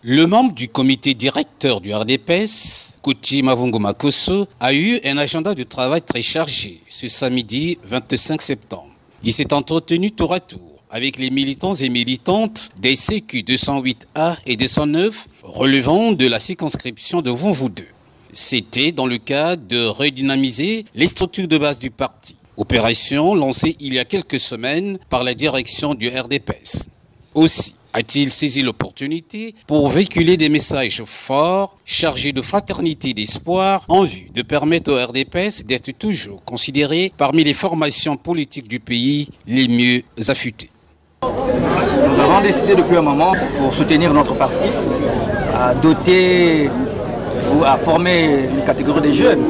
Le membre du comité directeur du RDPS, Kouchi Mavungo Makosso, a eu un agenda de travail très chargé ce samedi 25 septembre. Il s'est entretenu tour à tour avec les militants et militantes des CQ 208A et 209 relevant de la circonscription de Vonvoudeux. C'était dans le cadre de redynamiser les structures de base du parti. Opération lancée il y a quelques semaines par la direction du RDPS. Aussi, a-t-il saisi l'opportunité pour véhiculer des messages forts, chargés de fraternité et d'espoir, en vue de permettre au RDPS d'être toujours considéré parmi les formations politiques du pays les mieux affûtées. Nous avons décidé depuis un moment, pour soutenir notre parti, à doter ou à former une catégorie de jeunes,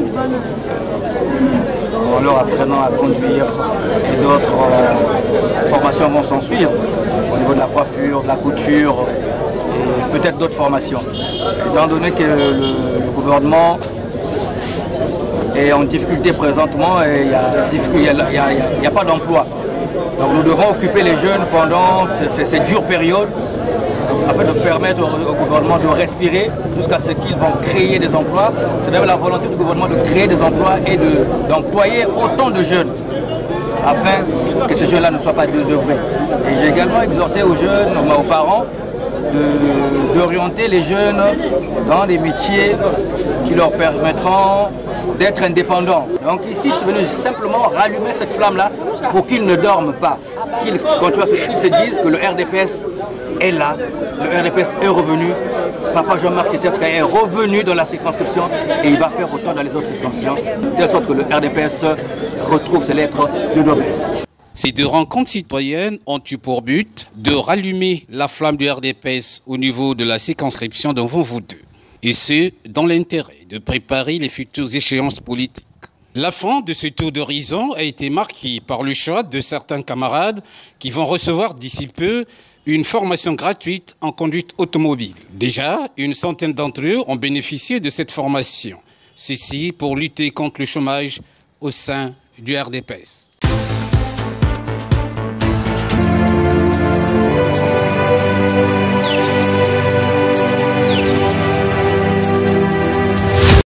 en leur apprenant à conduire, et d'autres formations vont s'en suivre, au niveau de la coiffure, de la couture et peut-être d'autres formations. Étant donné que le gouvernement est en difficulté présentement et il n'y a pas d'emploi. Donc nous devons occuper les jeunes pendant ces dures périodes afin de permettre au gouvernement de respirer jusqu'à ce qu'ils vont créer des emplois. C'est même la volonté du gouvernement de créer des emplois et d'employer autant de jeunes afin que ces jeunes-là ne soient pas désœuvrés. Et j'ai également exhorté aux jeunes, aux parents, d'orienter les jeunes dans des métiers qui leur permettront d'être indépendants. Donc ici, je suis venu simplement rallumer cette flamme-là pour qu'ils ne dorment pas, qu'ils se disent que le RDPS est là, le RDPS est revenu, Papa Jean-Marc Tshisekedi est revenu dans la circonscription et il va faire autant dans les autres circonscriptions, de telle sorte que le RDPS retrouve ses lettres de noblesse. Ces deux rencontres citoyennes ont eu pour but de rallumer la flamme du RDPS au niveau de la circonscription de Vonvoudeux, et ce, dans l'intérêt de préparer les futures échéances politiques. La fin de ce tour d'horizon a été marquée par le choix de certains camarades qui vont recevoir d'ici peu une formation gratuite en conduite automobile. Déjà, une centaine d'entre eux ont bénéficié de cette formation. Ceci pour lutter contre le chômage au sein du RDPS.